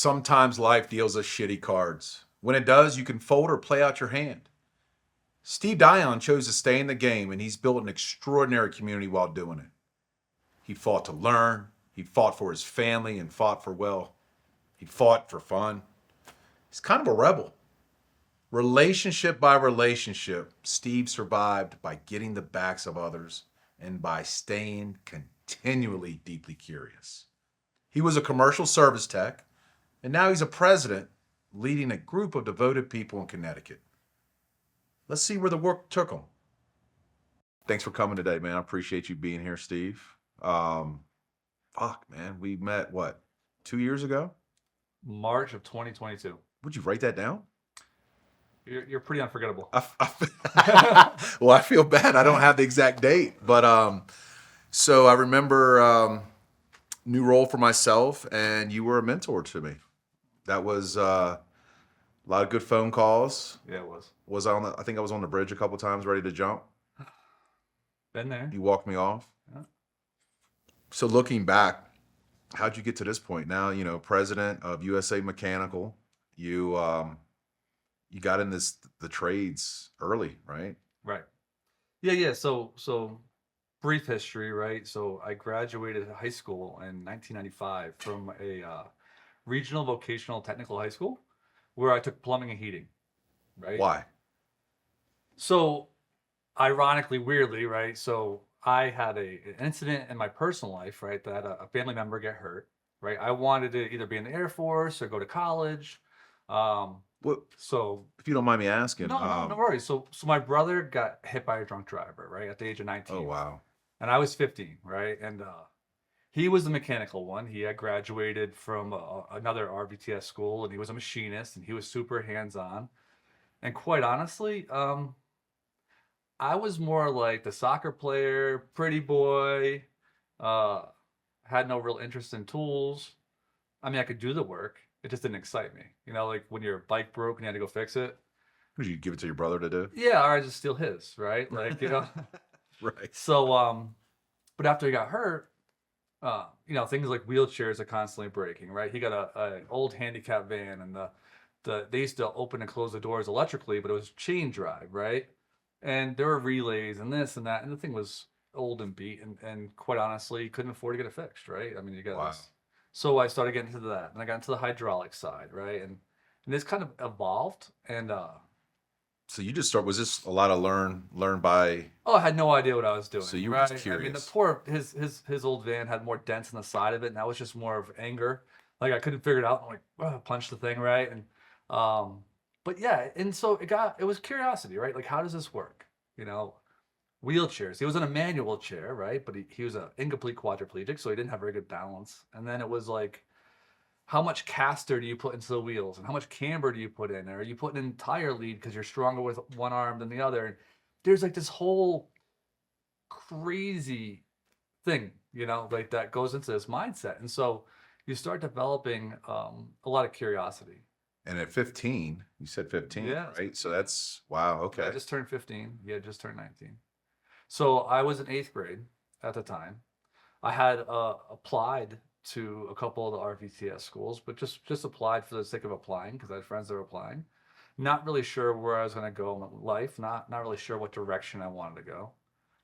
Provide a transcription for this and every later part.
Sometimes life deals us shitty cards. When it does, you can fold or play out your hand. Steve Dion chose to stay in the game, and he's built an extraordinary community while doing it. He fought to learn, he fought for his family, and fought for, well, he fought for fun. He's kind of a rebel. Relationship by relationship, Steve survived by getting the backs of others and by staying continually deeply curious. He was a commercial service tech, and now he's a president leading a group of devoted people in Connecticut. Let's see where the work took him. Thanks for coming today, man. I appreciate you being here, Steve. Man, we met, 2 years ago? March of 2022. Would you write that down? You're pretty unforgettable. Well, I feel bad. I don't have the exact date. But so I remember new role for myself, and you were a mentor to me. That was a lot of good phone calls. Yeah, it was. I think I was on the bridge a couple times ready to jump. Been there. You walked me off. Yeah. So looking back, how'd you get to this point? Now, president of USA Mechanical. You got in the trades early, right? Right. Yeah. So brief history, right? So I graduated high school in 1995 from a regional vocational technical high school where I took plumbing and heating, right? Why? So ironically, weirdly, right? So I had an incident in my personal life, right? That a family member get hurt, right? I wanted to either be in the Air Force or go to college. So if you don't mind me asking. No worries. So my brother got hit by a drunk driver, right? At the age of 19. Oh, wow. And I was 15, right? And he was the mechanical one. He had graduated from another RVTS school, and he was a machinist, and he was super hands-on. And quite honestly, I was more like the soccer player, pretty boy, had no real interest in tools. I mean, I could do the work. It just didn't excite me. Like when your bike broke and you had to go fix it. Did you give it to your brother to do? Yeah, or I just steal his, right? Like, Right. So, but after he got hurt, things like wheelchairs are constantly breaking, right? He got a old handicap van, and they used to open and close the doors electrically, but it was chain drive, right? And there were relays and this and that, and the thing was old and beat, and quite honestly, couldn't afford to get it fixed, right? I mean, you got Wow. So I started getting into that, and I got into the hydraulic side, right? And this kind of evolved, and so you just was this a lot of learn by? Oh, I had no idea what I was doing. So you were right? just curious. I mean, the poor his old van had more dents on the side of it, and that was just more of anger. Like I couldn't figure it out. I'm like, punch the thing, right? And but yeah, and so it was curiosity, right? Like, how does this work? Wheelchairs. He was in a manual chair, right? But he was an incomplete quadriplegic, so he didn't have very good balance. And then it was like, how much caster do you put into the wheels, and how much camber do you put in? Or are you putting in tire lead because you're stronger with one arm than the other? And there's like this whole crazy thing, like that goes into this mindset. And so you start developing a lot of curiosity. And at 15, you said 15, yeah, right? So that's, wow, okay. I just turned 15. Yeah, just turned 19. So I was in 8th grade at the time. I had applied to a couple of the RVTS schools, but just applied for the sake of applying because I had friends that were applying. Not really sure where I was going to go in my life. Not really sure what direction I wanted to go.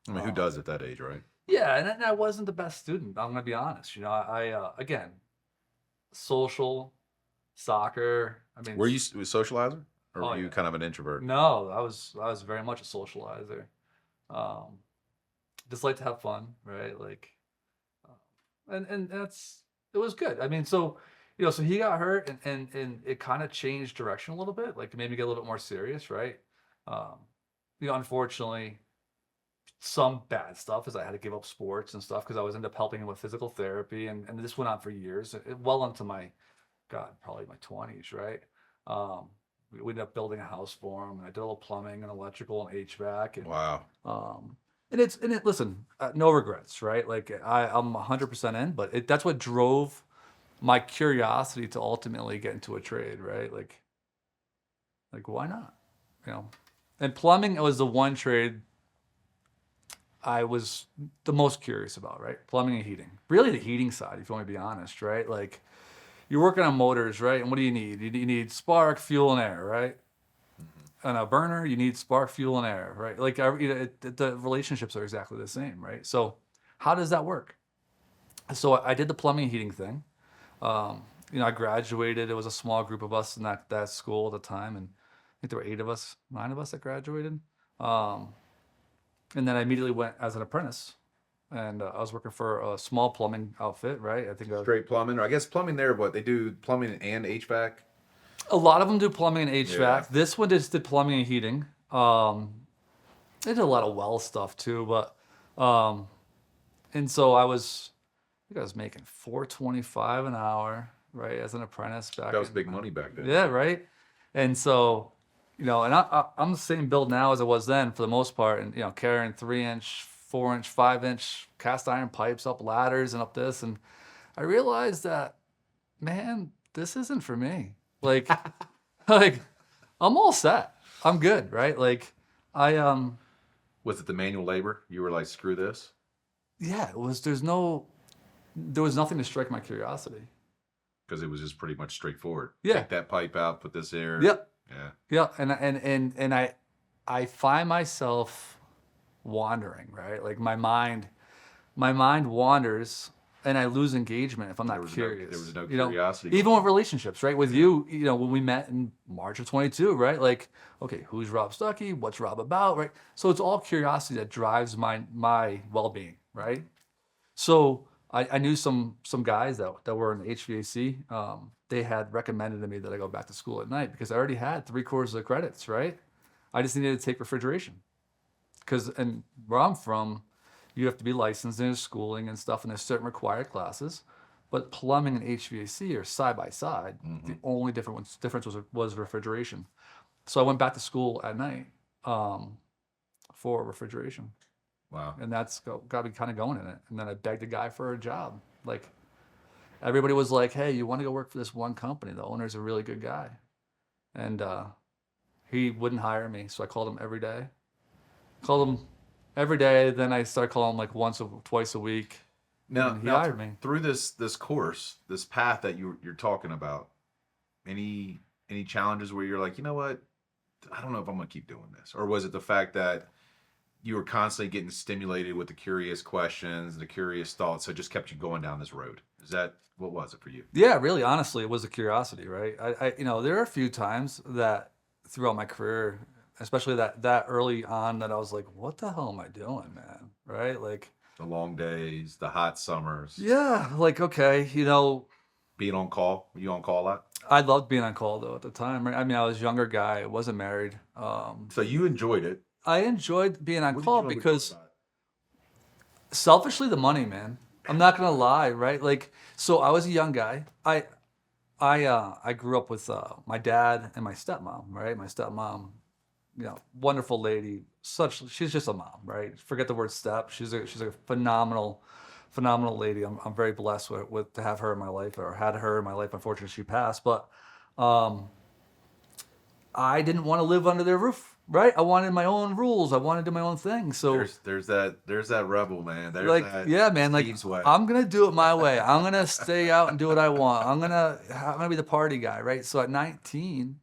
I mean, who does at that age, right? Yeah, and I wasn't the best student. I'm going to be honest. I again, social, soccer. I mean, were you a socializer, or were you kind of an introvert? No, I was very much a socializer. Just like to have fun, right? Like, and it was good. I mean, so he got hurt, and it kind of changed direction a little bit. Like, it made me get a little bit more serious, right? Unfortunately, some bad stuff is I had to give up sports and stuff because I was ended up helping him with physical therapy, and this went on for years, well into my, probably my 20s, right? We ended up building a house for him, and I did a little plumbing and electrical and HVAC. And, wow. Listen, no regrets, right? Like I'm 100% in, but that's what drove my curiosity to ultimately get into a trade, right? Like why not? And plumbing was the one trade I was the most curious about, right? Plumbing and heating. Really the heating side, if you want to be honest, right? Like, you're working on motors, right? And what do you need? You need spark, fuel, and air, right? On a burner, you need spark, fuel, and air, right? Like the relationships are exactly the same, right? So how does that work? So I did the plumbing and heating thing. I graduated. It was a small group of us in that school at the time, and I think there were 8 of us, 9 of us that graduated. Um, and then I immediately went as an apprentice, and I was working for a small plumbing outfit, right? I think Straight plumbing, or I guess plumbing there. What they do, plumbing and HVAC. a lot of them do plumbing and HVAC. Yeah. This one just did plumbing and heating. They did a lot of well stuff too, but and so I think I was making 4.25 an hour, right, as an apprentice back. That was big money back then. Yeah, right. And so, and I'm the same build now as I was then for the most part, and carrying 3-inch, 4-inch, 5-inch cast iron pipes up ladders and up this, and I realized that, man, this isn't for me. Like, like I'm all set. I'm good, right? Like, I Was it the manual labor? You were like, screw this. yeah, it was. There was nothing to strike my curiosity. Because it was just pretty much straightforward. Yeah. Take that pipe out, put this there. Yep. Yeah. Yeah, and I find myself wandering, right? Like my mind wanders, and I lose engagement if I'm not curious. There was no curiosity. Even with relationships, right? With you, when we met in March of 22, right? Like, okay, who's Rob Stuckey? What's Rob about, right? So it's all curiosity that drives my well-being, right? So I knew some guys that were in HVAC. They had recommended to me that I go back to school at night because I already had 3/4 of the credits, right? I just needed to take refrigeration. And where I'm from, you have to be licensed in schooling and stuff, and there's certain required classes. But plumbing and HVAC are side by side. Mm-hmm. The only difference was refrigeration. So I went back to school at night for refrigeration. Wow. And that's got me kind of going in it. And then I begged a guy for a job. Like, everybody was like, hey, you want to go work for this one company? The owner's a really good guy. And he wouldn't hire me. So I called him every day. Then I started calling him like once or twice a week. Now, he hired me. Through this course, this path that you're talking about, any challenges where you're like, you know what? I don't know if I'm going to keep doing this. Or was it the fact that you were constantly getting stimulated with the curious questions, the curious thoughts, so it just kept you going down this road? What was it for you? Yeah, really, honestly, it was a curiosity, right? I there are a few times that throughout my career, especially that early on, that I was like, what the hell am I doing, man? Right? Like, The long days, the hot summers. yeah, like, okay, Being on call. Were you on call a lot? I loved being on call though at the time, right? I mean, I was a younger guy, I wasn't married. So you enjoyed it. I enjoyed being on What did call you enjoy because about selfishly the money, man. I'm not gonna lie, right? Like, so I was a young guy. I grew up with my dad and my stepmom, right? My stepmom, wonderful lady. She's just a mom, right? Forget the word step. She's a phenomenal lady. I'm very blessed with to have her in my life, or had her in my life. Unfortunately, she passed, but I didn't want to live under their roof, right? I wanted my own rules. I wanted to do my own thing. So there's that rebel, man. There's like, that yeah, man, like Steve's way. I'm gonna do it my way. I'm gonna stay out and do what I want. I'm gonna be the party guy, right? So at 19,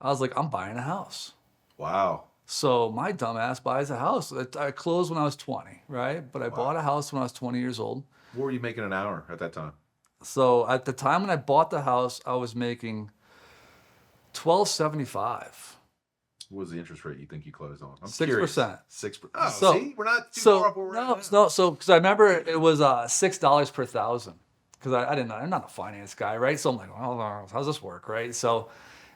I was like, I'm buying a house. Wow. So my dumbass buys a house. I closed when I was 20, right? But I bought a house when I was 20 years old. What were you making an hour at that time? So at the time when I bought the house, I was making $12.75. What was the interest rate you think you closed on? I'm 6%. curious. 6%. Oh, So- see, we're not too far off where we're at now. No. So because I remember it was $6 per thousand. Because I didn't know, I'm not a finance guy, right? So I'm like, well, how's this work, right? So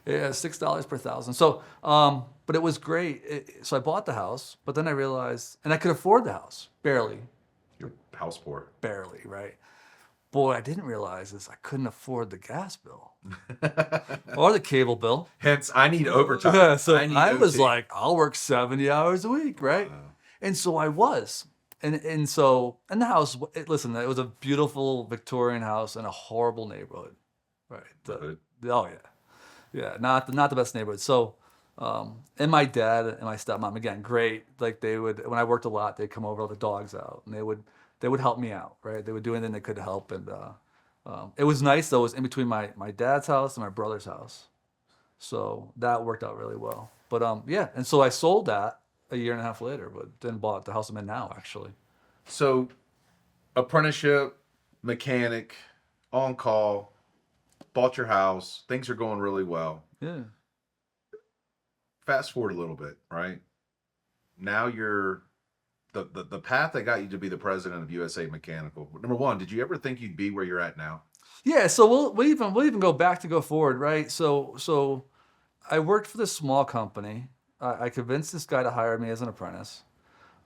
yeah, $6 per thousand. So, but it was great. So I bought the house, but then I realized, and I could afford the house, barely, You're house poor. right? Boy, I didn't realize this. I couldn't afford the gas bill or the cable bill. Hence, I need overtime. Yeah, so need I was OT. like, I'll work 70 hours a week, right? Wow. And so I was. And so, and the house, listen, it was a beautiful Victorian house in a horrible neighborhood, right? Oh, yeah. Yeah, not the best neighborhood. So, and my dad and my stepmom, again, great. Like they would, when I worked a lot, they'd come over, let the dogs out, and they would help me out, right? They would do anything they could to help. And It was nice though. It was in between my dad's house and my brother's house, so that worked out really well. But yeah, and so I sold that a year and a half later, but then bought the house I'm in now actually. So, apprenticeship, mechanic, on call, bought your house. Things are going really well. Yeah. Fast forward a little bit, right? Now you're the path that got you to be the president of USA Mechanical. Number one, did you ever think you'd be where you're at now? Yeah, so we'll even go forward, right? So I worked for this small company. I convinced this guy to hire me as an apprentice.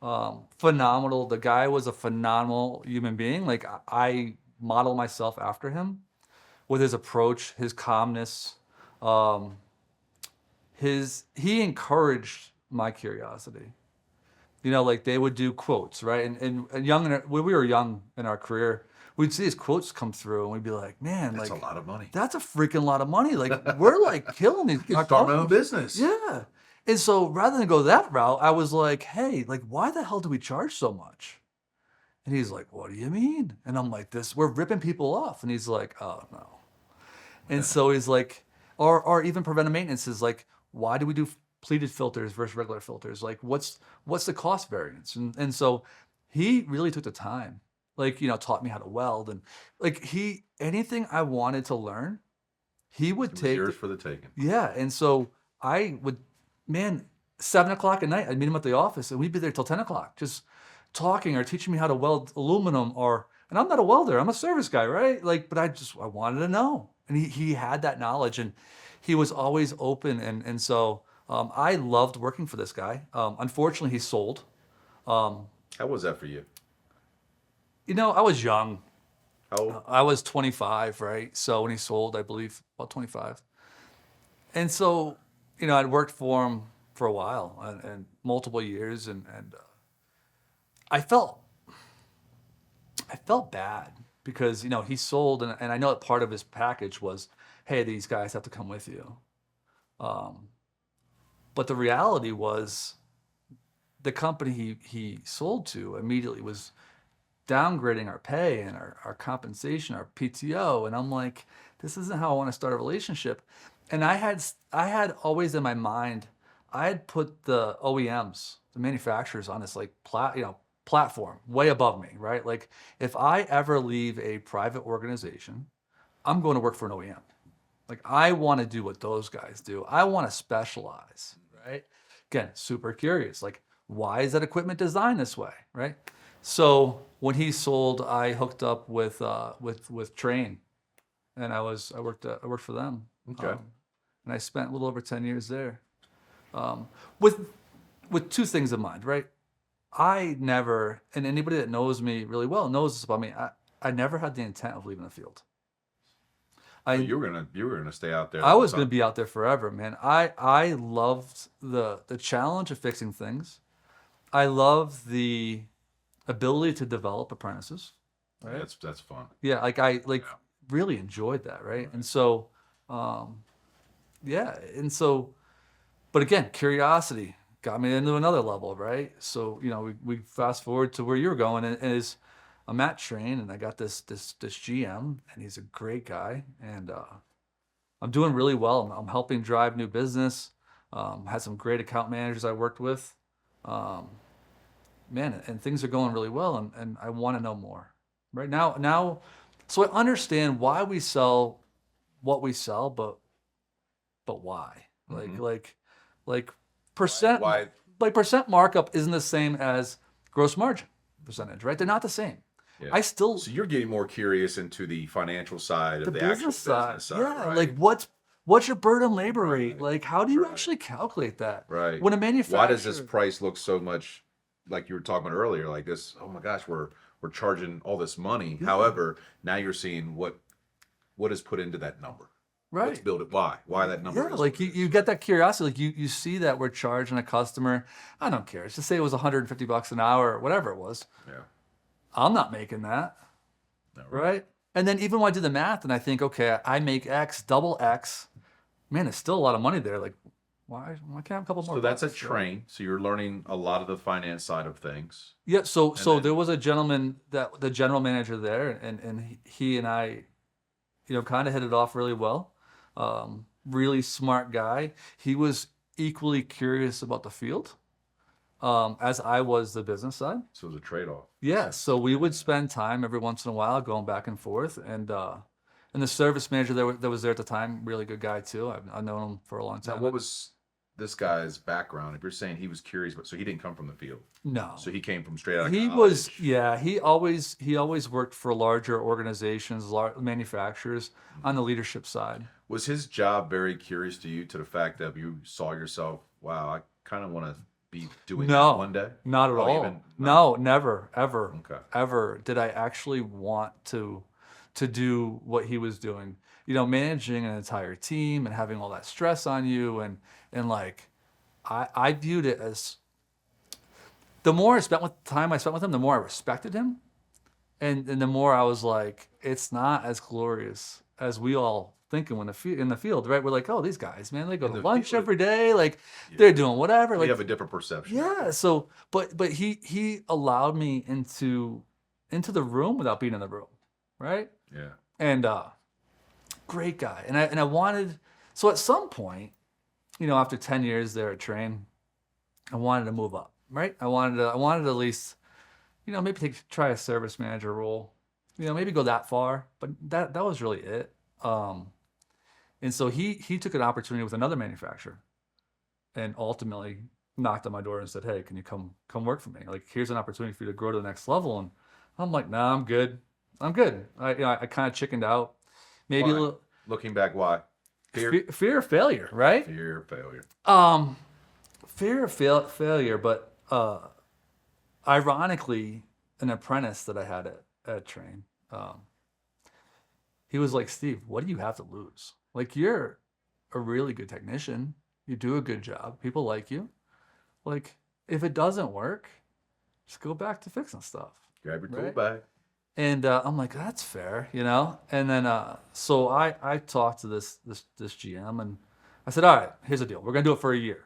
Phenomenal. The guy was a phenomenal human being. Like I model myself after him with his approach, his calmness. Um, he encouraged my curiosity. Like they would do quotes, right? And when we were young in our career, we'd see his quotes come through, and we'd be like, "Man, That's like a lot of money. that's a freaking lot of money. Like we're like killing these You our start my own customers." business. Yeah. And so rather than go that route, I was like, "Hey, like why the hell do we charge so much?" And he's like, "What do you mean?" And I'm like, we're ripping people off." And he's like, "Oh no." And so he's like, or even preventive maintenance is like, why do we do pleated filters versus regular filters? Like, what's the cost variance? And so he really took the time, like, taught me how to weld and like anything I wanted to learn, he would It was take. yours for the taking. Yeah. And so I would, man, 7 o'clock at night, I'd meet him at the office and we'd be there till 10 o'clock, just talking or teaching me how to weld aluminum and I'm not a welder, I'm a service guy, right? Like, but I wanted to know. And he had that knowledge and he was always open. And so I loved working for this guy. Unfortunately, he sold. Um, How was that for you? I was young. How I was 25, right? So when he sold, I believe about 25. And so, I'd worked for him for a while and multiple years, and I felt bad because he sold, and I know that part of his package was, hey, these guys have to come with you. But the reality was, the company he sold to immediately was downgrading our pay and our compensation, our PTO, and I'm like, this isn't how I want to start a relationship. And I had always in my mind, I had put the OEMs, the manufacturers, on this like platform way above me, right? Like if I ever leave a private organization, I'm going to work for an OEM. Like I want to do what those guys do. I want to specialize, right? Again, super curious. Like why is that equipment designed this way, right? So when he sold, I hooked up with Train, and I worked for them. Okay. And I spent a little over 10 years there, with two things in mind, right? I never, and anybody that knows me really well knows this about me. I never had the intent of leaving the field. You were gonna stay out there. I was going to be out there forever, man. I loved the challenge of fixing things. I loved the ability to develop apprentices. Right? That's fun. Yeah, like I really enjoyed that, right? And so, yeah, and so, but again, curiosity got me into another level, right? So we fast forward to where you're going, and is I'm at Train, and I got this GM, and he's a great guy, and I'm doing really well. I'm helping drive new business. Had some great account managers I worked with. Man, and things are going really well, and I want to know more. Right now, so I understand why we sell what we sell, but why? Mhm. Like percent Why? like percent markup isn't the same as gross margin percentage, right? They're not the same. Yeah. I still So you're getting more curious into the financial side of the actual business side. business side, Yeah, right? like what's your burden labor rate? Right. Like how do you Right. actually calculate that? Right. When a manufacturer, Why does this price look so much like you were talking about earlier? Like this, oh my gosh, we're charging all this money. Yeah. However, now you're seeing what is put into that number. right? Let's build it. Why? Why that number? Yeah, is like what you, it you is. get that curiosity. Like you see that we're charging a customer, I don't care. Let's just say it was $150 an hour or whatever it was. Yeah. I'm not making that, No, right? And then even when I do the math and I think, okay, I make X, double X, man, it's still a lot of money there. Like, why can't I have a couple more So that's a bucks, right? Train. So you're learning a lot of the finance side of things. Yeah, so then- there was a gentleman, that the general manager there, and he and I kind of hit it off really well. Really smart guy. He was equally curious about the field, as I was the business side. So it was a trade-off. Yeah, so we would spend time every once in a while going back and forth, and the service manager that was there at the time, really good guy too. I've known him for a long Now, time. what was this guy's background? If you're saying he was curious, but so he didn't come from the field. No, So he came from straight out of he college. was, yeah, he always worked for larger organizations, manufacturers on the leadership side. Was his job very curious to you, to the fact that you saw yourself, wow, I kind of want to be doing No, that one day? not at Oh, all. even No, never, ever, Okay. ever did I actually want to do what he was doing. Managing an entire team and having all that stress on you, and like, I viewed it as, the more time I spent with him, the more I respected him, and the more I was like, it's not as glorious as we all think in the field, right? We're like, oh, these guys, man, they go In to the lunch field, every day, like yeah. they're doing whatever. We Like, have a different perception. yeah. So, but he allowed me into the room without being in the room, right? Yeah. And great guy. And I wanted, so at some point, after 10 years there at Train, I wanted to move up, right? I wanted to at least, maybe try a service manager role, maybe go that far, but that was really it. And so he took an opportunity with another manufacturer, and ultimately knocked on my door and said, "Hey, can you come work for me? Like, here's an opportunity for you to grow to the next level." And I'm like, "Nah, I'm good. I'm good." I kind of chickened out. Maybe a Why? little Looking back, why? Fear. fear of failure, right? Fear of failure. Fear of failure, but ironically, an apprentice that I had at Train, he was like, "Steve, what do you have to lose? Like, you're a really good technician. You do a good job. People like you. Like, if it doesn't work, just go back to fixing stuff." Grab your tool Right. bag. And I'm like, that's fair, And then so I talked to this GM, and I said, all right, here's the deal. We're gonna do it for a year,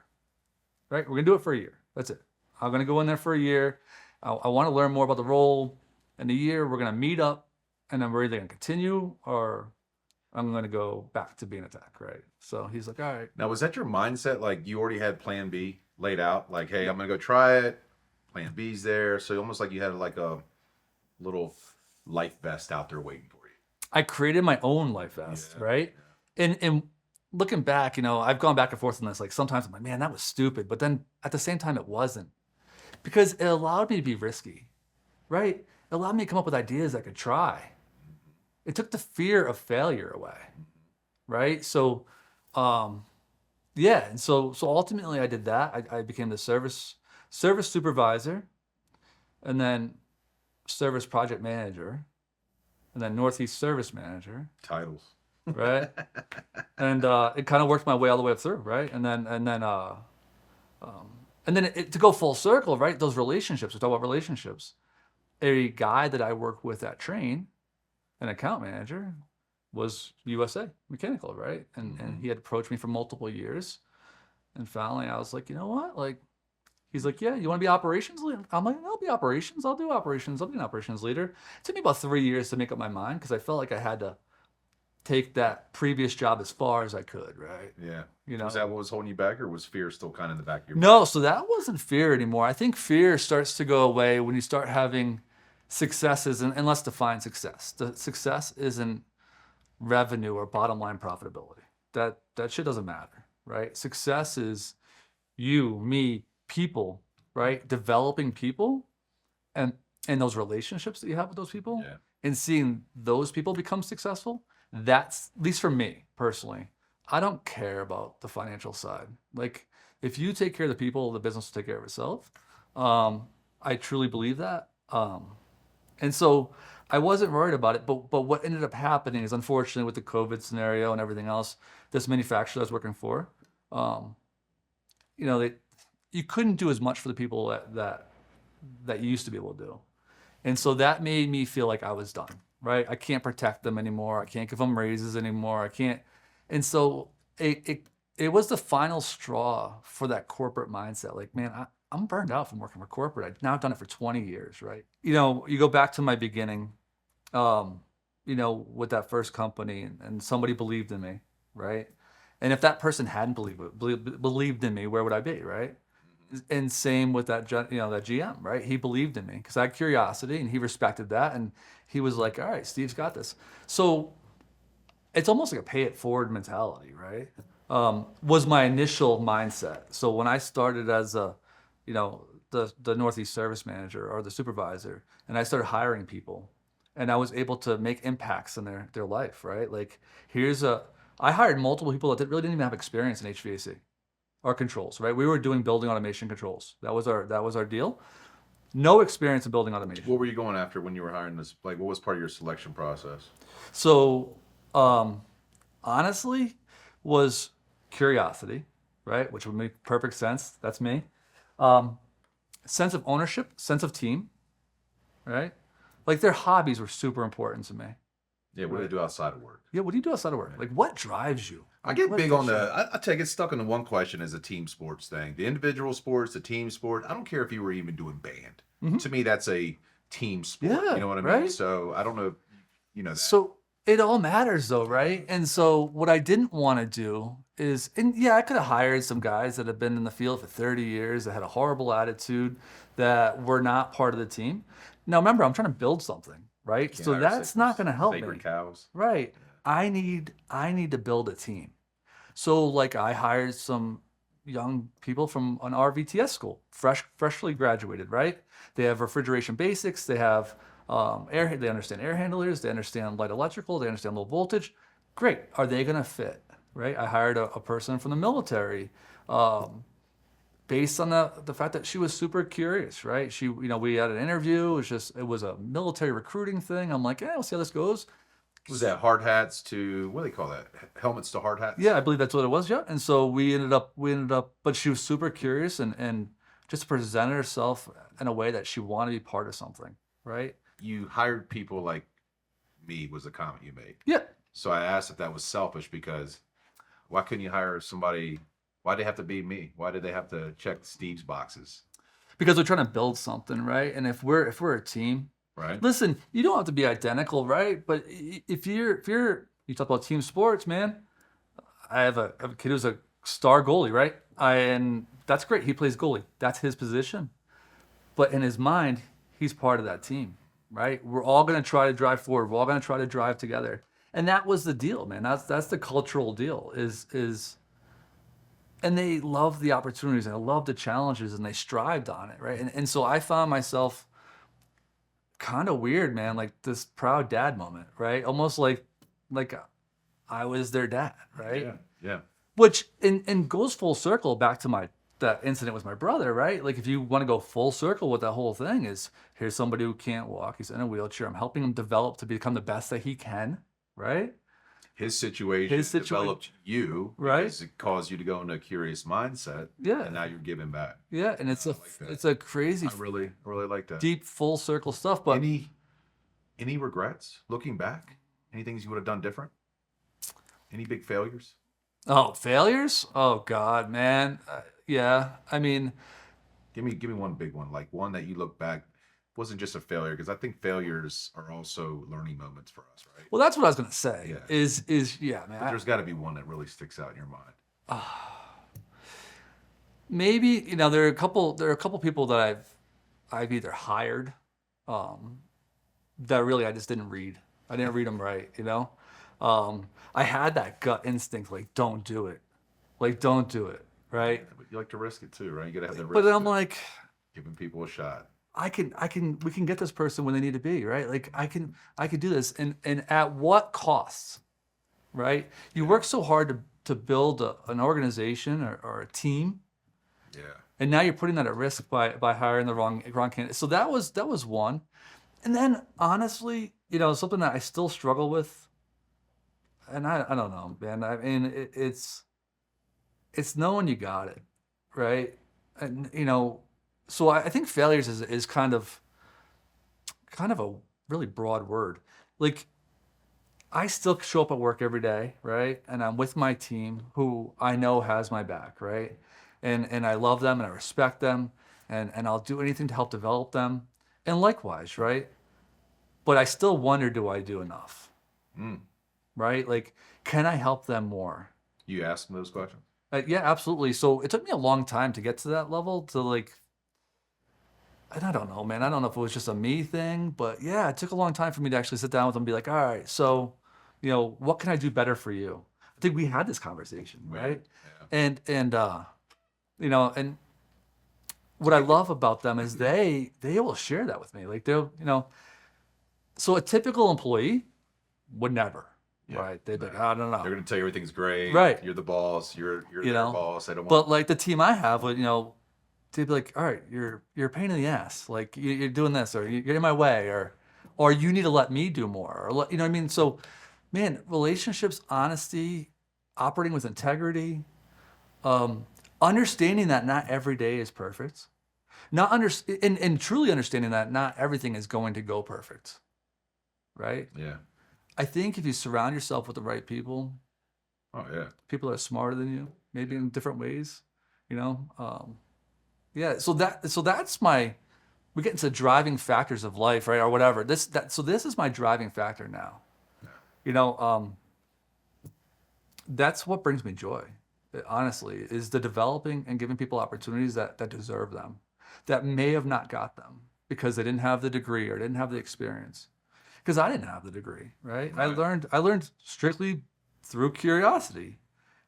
right? We're gonna do it for a year. That's it. I'm gonna go in there for a year. I want to learn more about the role. In a year, we're gonna meet up, and then we're either gonna continue or I'm gonna go back to being a tech, right? So he's like, all right. Now, was that your mindset? Like, you already had plan B laid out? Like, hey, I'm going to go try it. Plan B's there. So almost like you had like a little life vest out there waiting for you. I created my own life vest, Yeah, right? And looking back, I've gone back and forth on this. Like, sometimes I'm like, man, that was stupid. But then at the same time, it wasn't, because it allowed me to be risky, right? It allowed me to come up with ideas I could try. It took the fear of failure away, right? So, yeah. And so ultimately I did that. I became the service supervisor, and then service project manager, and then Northeast service manager, Titles. right? And it kind of worked my way all the way up through, right? And then to go full circle, right? Those relationships. We talk about relationships. A guy that I work with at Train, an account manager, was USA Mechanical, right? And he had approached me for multiple years, and finally I was like, you know what? Like, he's like, yeah, you want to be operations leader? I'm like, I'll be operations. I'll do operations. I'll be an operations leader. It took me about 3 years to make up my mind, because I felt like I had to take that previous job as far as I could, right? Yeah. You know? Was that what was holding you back, or was fear still kind of in the back of your mind? No, so that wasn't fear anymore. I think fear starts to go away when you start having successes, and let's define success. The success isn't revenue or bottom line profitability. That shit doesn't matter, right? Success is you, me, people, right? Developing people, and those relationships that you have with those people, Yeah. and seeing those people become successful. That's, at least for me personally, I don't care about the financial side. Like, if you take care of the people, the business will take care of itself. I truly believe that. And so I wasn't worried about it, but what ended up happening is, unfortunately, with the COVID scenario and everything else, this manufacturer I was working for, you couldn't do as much for the people that you used to be able to do. And so that made me feel like I was done, right? I can't protect them anymore. I can't give them raises anymore. I can't. And so it was the final straw for that corporate mindset. Like, man, I'm burned out from working for corporate. Now I've done it for 20 years, right? You go back to my beginning. with that first company, and somebody believed in me, right? And if that person hadn't believed in me, where would I be, right? And same with that, that GM, right? He believed in me because I had curiosity, and he respected that, and he was like, "All right, Steve's got this." So it's almost like a pay it forward mentality, right? Was my initial mindset. So when I started as the Northeast service manager or the supervisor, and I started hiring people, and I was able to make impacts in their life, right? Like I hired multiple people that really didn't even have experience in HVAC or controls, right? We were doing building automation controls. That was our deal. No experience in building automation. What were you going after when you were hiring this? Like, what was part of your selection process? So, honestly, was curiosity, right? Which would make perfect sense. That's me. Sense of ownership, sense of team, right? Like their hobbies were super important to me. Yeah, what do they do outside of work? Yeah, what do you do outside of work? Like what drives you? I get What big gets on you? I take it stuck on the one question as a team sports thing. The individual sports, the team sport. I don't care if you were even doing band. To me, that's a team sport. Yeah, You know what I mean? right? So I don't know if you know that. So it all matters though, right? And so what I didn't want to do is, and yeah, I could have hired some guys that have been in the field for 30 years that had a horrible attitude that were not part of the team. Now remember, I'm trying to build something, right? Can't So hire that's not going to help me. sacred cows. Right. I need to build a team. So like I hired some young people from an RVTS school, freshly graduated, right? They have refrigeration basics, they have they understand air handlers, they understand light electrical, they understand low voltage. Great. Are they gonna fit? Right? I hired a person from the military, based on the fact that she was super curious, right? We had an interview, it was a military recruiting thing. I'm like, we'll see how this goes. Was that hard hats to what do they call that? Helmets to hard hats? Yeah, I believe that's what it was. Yeah, and so we ended up, but she was super curious and just presented herself in a way that she wanted to be part of something, right? You hired people like me was a comment you made. Yeah, So I asked if that was selfish because why couldn't you hire somebody? Why did they have to be me? Why did they have to check Steve's boxes? because we're trying to build something, right? And if we're a team, Right? listen, you don't have to be identical, right? But you talk about team sports, man. I have a kid who's a star goalie, right? And that's great. He plays goalie. That's his position. But in his mind, he's part of that team, right? We're all going to try to drive forward. We're all going to try to drive together. And that was the deal, man. That's the cultural deal. And they love the opportunities and they love the challenges and they strived on it, right? And so I found myself kind of weird, man, like this proud dad moment, right? Almost like I was their dad, right? Yeah. Yeah. Which and goes full circle back to that incident with my brother, right? Like if you want to go full circle with that whole thing is here's somebody who can't walk, he's in a wheelchair. I'm helping him develop to become the best that he can, right? His situation developed you Right. because it caused you to go into a curious mindset. Yeah. And now you're giving back. Yeah, and like that. it's a crazy I really like that. deep full circle stuff, but Any regrets looking back? Any things you would have done different? Any big failures? oh, failures? Oh God, man. Yeah, I mean, Give me one big one, like one that you look back wasn't just a failure because I think failures are also learning moments for us, right? well, that's what I was gonna say. Yeah. Is yeah, man. But there's got to be one that really sticks out in your mind. Maybe there are a couple people that I've either hired, that really I just didn't read. I didn't read them right. I had that gut instinct like don't do it, right? But you like to risk it too, right? You got to have the risk. But I'm of like, giving people a shot. we can get this person when they need to be, right? Like I can do this, and at what cost, right? You work so hard to build an organization or a team, Yeah. and now you're putting that at risk by hiring the wrong candidate. So that was one, and then honestly, something that I still struggle with, and I don't know, man. I mean, it's knowing you got it, right? And so I think failures is kind of a really broad word. Like I still show up at work every day, right? And I'm with my team who I know has my back, right? And I love them and I respect them and I'll do anything to help develop them. And likewise, right? But I still wonder, do I do enough? Mm. right? Like, can I help them more? You ask them those questions? Yeah, absolutely. So it took me a long time to get to that level to like, and I don't know, man. I don't know if it was just a me thing, but yeah, it took a long time for me to actually sit down with them and be like, all right, so, what can I do better for you? I think we had this conversation, right? Yeah. And what I love about them is they will share that with me. Like so a typical employee would never, Yeah. right? They'd be like, I don't know. They're going to tell you everything's great. Right. You're the boss. You're You their know, boss. They don't But want. like the team I have would, they'd be like, all right, you're a pain in the ass. Like you're doing this, or you're in my way, or you need to let me do more, or you know what I mean? So, man, relationships, honesty, operating with integrity, understanding that not every day is perfect, and truly understanding that not everything is going to go perfect, right? Yeah. I think if you surround yourself with the right people, Oh yeah. people that are smarter than you, maybe in different ways, you know. Yeah, so that's my we get into driving factors of life, right, or whatever. This is my driving factor now. You know, that's what brings me joy. Honestly, is the developing and giving people opportunities that deserve them, that may have not got them because they didn't have the degree or didn't have the experience. Because I didn't have the degree, right? Right. I learned strictly through curiosity.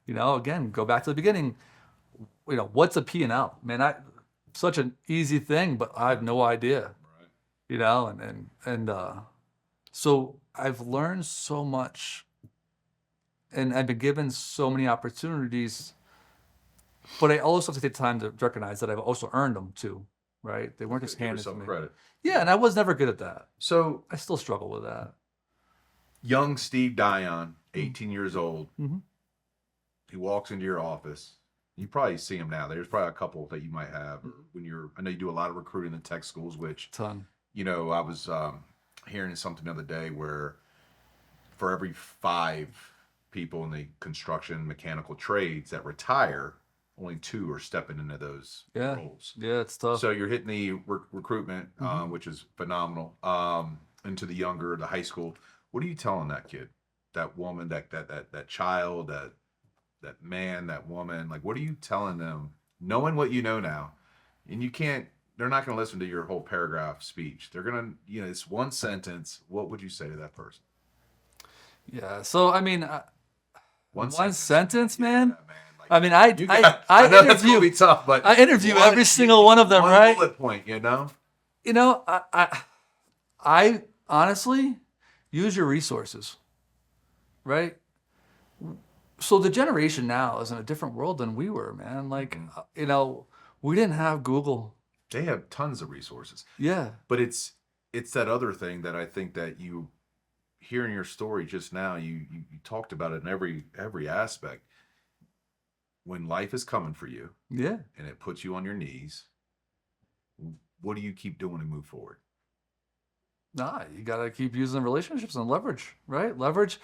Again, go back to the beginning. What's a P&L? Man, such an easy thing, but I have no idea. Right. So I've learned so much, and I've been given so many opportunities, but I also have to take time to recognize that I've also earned them too, right? They weren't just Give handed to yourself me. credit. Yeah, and I was never good at that. So I still struggle with that. young Steve Dion, 18 years old, Mm-hmm. he walks into your office. You probably see him now. There's probably a couple that you might have when you're. I know you do a lot of recruiting in tech schools, which Ton. I was hearing something the other day where for every 5 people in the construction mechanical trades that retire, only 2 are stepping into those Yeah. roles. Yeah, it's tough. So you're hitting the recruitment, Mhm. which is phenomenal, into the high school. What are you telling that kid, that woman, that child, that man, that woman? Like, what are you telling them, knowing what you know now? And you can't. They're not going to listen to your whole paragraph speech. They're going to, it's one sentence. What would you say to that person? Yeah. So I mean, One one sentence, sentence, man. man. Yeah, man. Like, I mean, you got. I know that's gonna be tough, but I interview every single one of them, one right? bullet point, I honestly use your resources, right? So the generation now is in a different world than we were, man. Like, we didn't have Google. They have tons of resources, Yeah. but it's that other thing that I think that you hearing your story just now. You talked about it in every aspect. When life is coming for you Yeah. and it puts you on your knees, what do you keep doing to move forward? Nah, you gotta keep using relationships and leverage, right? Leverage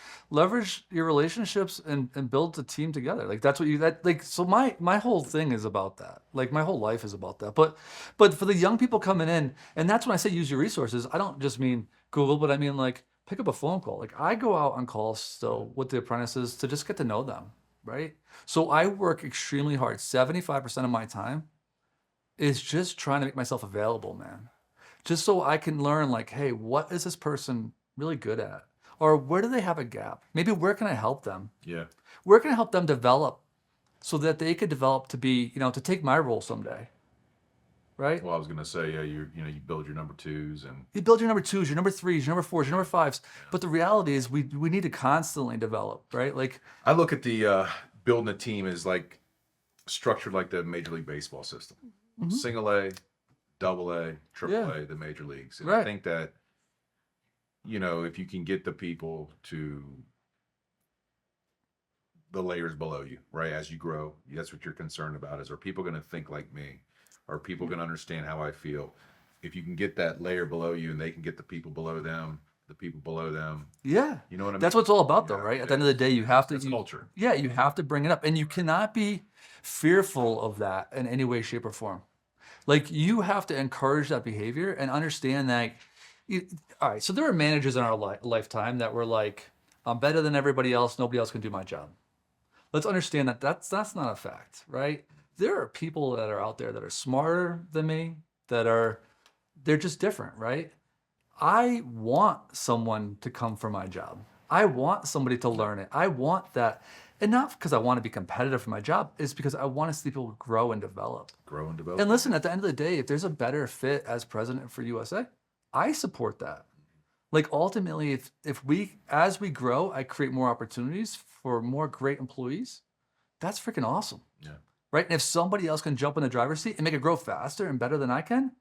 your relationships and build a team together. Like that's what so my whole thing is about that. Like my whole life is about that. But for the young people coming in, and that's when I say use your resources, I don't just mean Google, but I mean like pick up a phone call. Like I go out on calls still with the apprentices to just get to know them, right? So I work extremely hard. 75% of my time is just trying to make myself available, man, just so I can learn like, hey, what is this person really good at? Or where do they have a gap? Maybe where can I help them? Yeah. Where can I help them develop so that they could develop to be, to take my role someday? Right? Well, I was gonna say, yeah, you build your number twos and You build your number twos, your number threes, your number fours, your number fives. But the reality is we need to constantly develop, right? Like, I look at the building a team as like structured like the Major League Baseball system, single A, double A, triple A, the major leagues. And I right. think that if you can get the people to the layers below you, right, as you grow, that's what you're concerned about. Is, are people going to think like me? Are people going to understand how I feel? If you can get that layer below you, and they can get the people below them, Yeah. you know what I mean? That's what it's all about, though, Yeah, right? it At the end of the day, you have to. It's culture. Yeah, you have to bring it up, and you cannot be fearful of that in any way, shape, or form. Like you have to encourage that behavior and understand that. All right, so there were managers in our lifetime that were like, I'm better than everybody else. Nobody else can do my job. Let's understand that that's not a fact, right? There are people that are out there that are smarter than me, they're just different, right? I want someone to come for my job. I want somebody to learn it. I want that. And not because I want to be competitive for my job, it's because I want to see people grow and develop. Grow and develop. And listen, at the end of the day, if there's a better fit as president for USA, I support that. Like ultimately, if we as we grow, I create more opportunities for more great employees, that's freaking awesome. Yeah. Right? And if somebody else can jump in the driver's seat and make it grow faster and better than I can,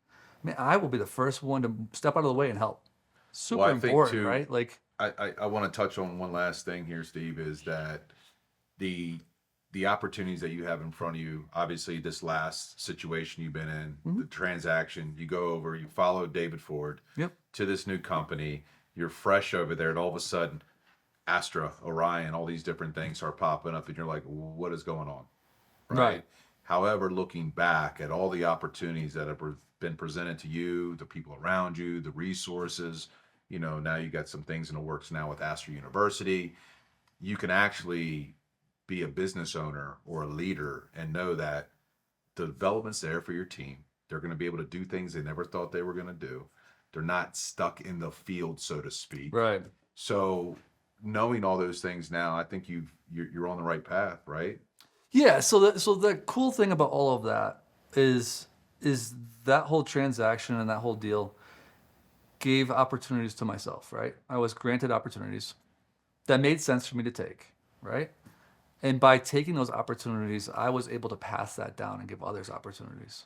man, I will be the first one to step out of the way and help. Super Well, I think, important, too, right? Like I want to touch on one last thing here, Steve, is that the opportunities that you have in front of you, obviously this last situation you've been in, the transaction, you go over, you follow David Ford Yep. to this new company, you're fresh over there, and all of a sudden, Astra, Orion, all these different things are popping up, and you're like, what is going on? Right. However, looking back at all the opportunities that have been presented to you, the people around you, the resources, now you got some things in the works now with Astra University. You can actually be a business owner or a leader and know that the development's there for your team. They're going to be able to do things they never thought they were going to do. They're not stuck in the field, so to speak. Right. So knowing all those things now, I think you're on the right path, right? Yeah, so the cool thing about all of that is that whole transaction and that whole deal gave opportunities to myself, right? I was granted opportunities that made sense for me to take, right? And by taking those opportunities, I was able to pass that down and give others opportunities.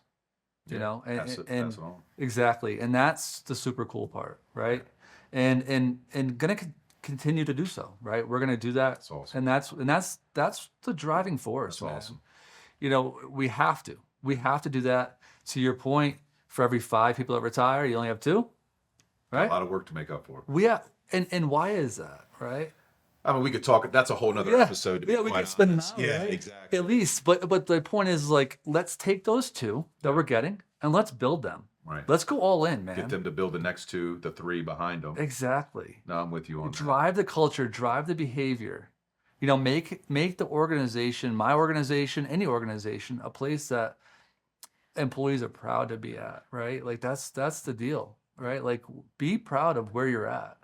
You know, and pass it on. exactly, and that's the super cool part, right? And gonna continue to do so, right? We're gonna do that, That's awesome. and that's the driving force, That's man. awesome. We have to do that. To your point, for every 5 people that retire, you only have 2, right? A lot of work to make up for. And why is that, right? I mean, we could talk. That's a whole nother episode. To be we quite could spend an honest. hour, Yeah, right? exactly. At least, but the point is, like, let's take those 2 that we're getting and let's build them. Right. Let's go all in, man. Get them to build the next 2, the 3 behind them. Exactly. No, I'm with you on that. Drive the culture, drive the behavior. Make the organization, my organization, any organization, a place that employees are proud to be at, right? Like that's the deal, right? Like be proud of where you're at.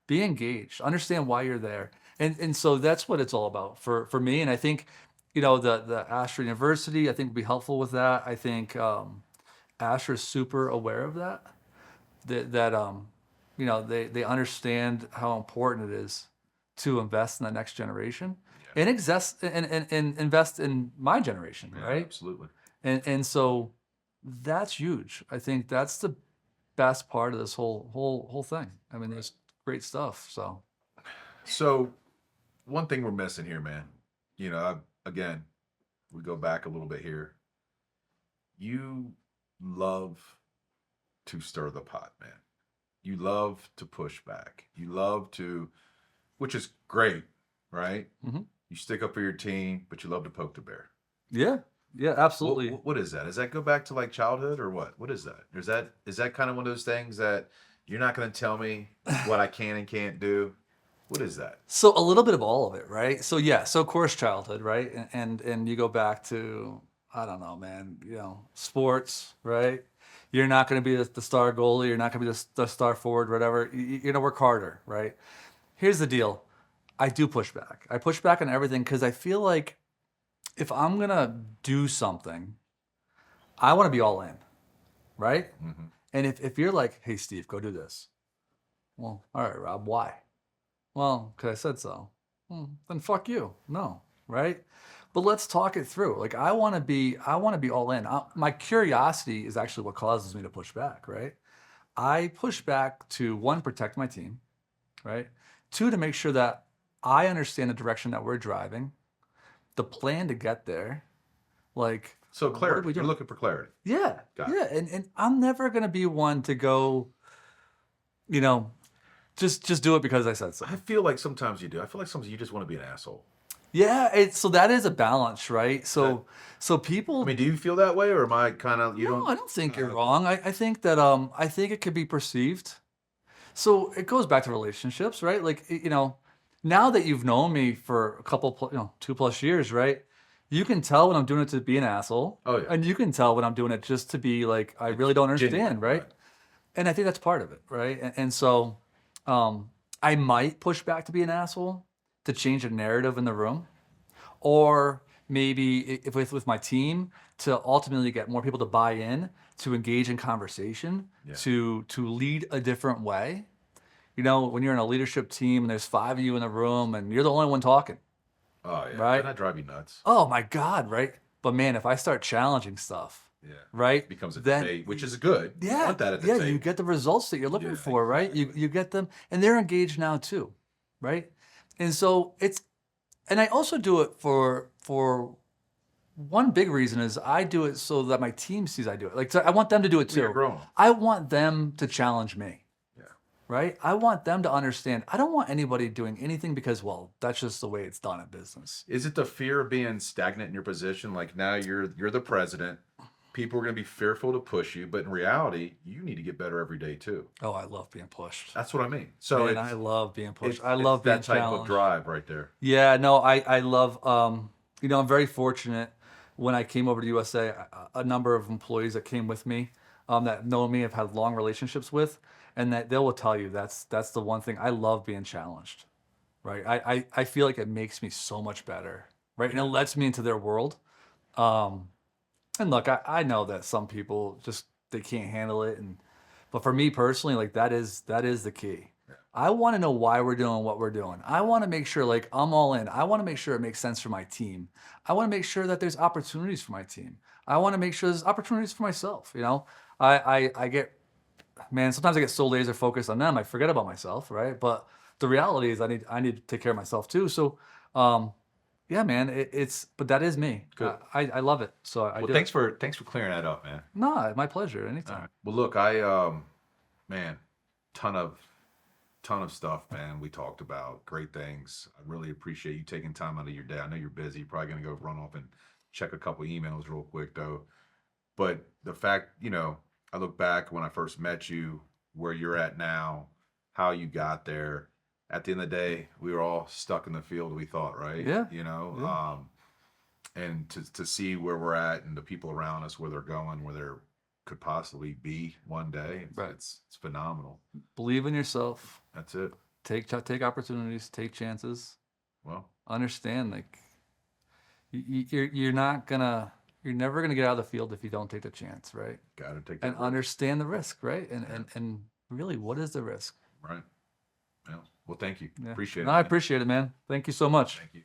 Be engaged. Understand why you're there. And so that's what it's all about for me. And I think, the Astra University, I think would be helpful with that. I think Astra is super aware of that. They understand how important it is to invest in the next generation and invest in my generation, Yeah, right? absolutely. And so that's huge. I think that's the best part of this whole thing. I mean, there's great stuff. So one thing we're missing here, man. Again, we go back a little bit here. You love to stir the pot, man. You love to push back. You love to, which is great, right? Mm-hmm. You stick up for your team, but you love to poke the bear. Yeah, absolutely. What is that? Does that go back to like childhood or what? What is that? Is that kind of one of those things that you're not going to tell me what I can and can't do? What is that? So a little bit of all of it, right? So of course childhood, right? And you go back to, I don't know, man, sports, right? You're not going to be the star goalie. You're not going to be the star forward, whatever. You're going to work harder, right? Here's the deal. I do push back. I push back on everything because I feel like if I'm going to do something, I want to be all in, right? Mm-hmm. And if you're like, hey, Steve, go do this. Well, all right, Rob, why? Well, because I said so. Well, then fuck you. No, right? But let's talk it through. Like I want to be all in. My curiosity is actually what causes me to push back, right? I push back to 1, protect my team, right? 2, to make sure that I understand the direction that we're driving, the plan to get there. Like, So what are clarity. we You're doing? looking for clarity. Yeah, Got it. yeah, and I'm never gonna be one to go, just do it because I said so. I feel like sometimes you do. I feel like sometimes you just want to be an asshole. Yeah, so that is a balance, right? So people. I mean, do you feel that way, or am I kind of No, I don't think you're wrong. I think that I think it could be perceived. So it goes back to relationships, right? Like now that you've known me for a couple, 2+ years, right? You can tell when I'm doing it to be an asshole. Oh, yeah. And you can tell when I'm doing it just to be like, I really don't understand, Genuine, right? right. And I think that's part of it, right? And so I might push back to be an asshole to change the narrative in the room, or maybe if with my team to ultimately get more people to buy in, to engage in conversation, Yeah. to lead a different way. You know, when you're in a leadership team and there's 5 of you in the room and you're the only one talking, Oh, yeah. right? Doesn't that drive you nuts? Oh my God, right? But man, if I start challenging stuff, Yeah. right, It becomes a then debate, which is good. You yeah, want that at the yeah, table. you get the results that you're looking Yeah, for, right? exactly. You get them, and they're engaged now too, right? And so and I also do it for one big reason is I do it so that my team sees I do it. Like, so I want them to do it Well, you're too. growing. I want them to challenge me, Yeah. right? I want them to understand. I don't want anybody doing anything because, well, that's just the way it's done in business. Is it the fear of being stagnant in your position? Like now you're the president. People are going to be fearful to push you, but in reality, you need to get better every day too. Oh, I love being pushed. That's what I mean. So Man, I love being pushed. I it's love being that type of challenged. drive right there. Yeah, no, I love, I'm very fortunate when I came over to USA, a number of employees that came with me, that know me, have had long relationships with, and that they will tell you that's the one thing. I love being challenged, right? I feel like it makes me so much better, right? And it lets me into their world. Um, and look, I know that some people just they can't handle it, but for me personally, like that is the key. I want to know why we're doing what we're doing. I want to make sure like I'm all in. I want to make sure it makes sense for my team. I want to make sure that there's opportunities for my team. I want to make sure there's opportunities for myself. You know, I get, man, sometimes I get so laser focused on them, I forget about myself, right? But the reality is I need to take care of myself too. So yeah, man, but that is me. Good. I love it. So I Well, do thanks it. for clearing that up, man. No, my pleasure. All Anytime. right. Well, look, man, ton of stuff, man. We talked about great things. I really appreciate you taking time out of your day. I know you're busy. You're probably gonna go run off and check a couple emails real quick though. But the fact, I look back when I first met you, where you're at now, how you got there. At the end of the day, we were all stuck in the field, we thought, right? Yeah. Yeah. And to see where we're at and the people around us, where they're going, where they're could possibly be one day, Right. it's phenomenal. Believe in yourself. That's it. Take opportunities. Take chances. Well, Understand, like you're never gonna get out of the field if you don't take the chance, right? gotta take that And risk, understand the risk, right? And really, what is the risk? right? Well, thank you. Yeah. Appreciate it. No, I man. appreciate it, man. Thank you so much. Thank you.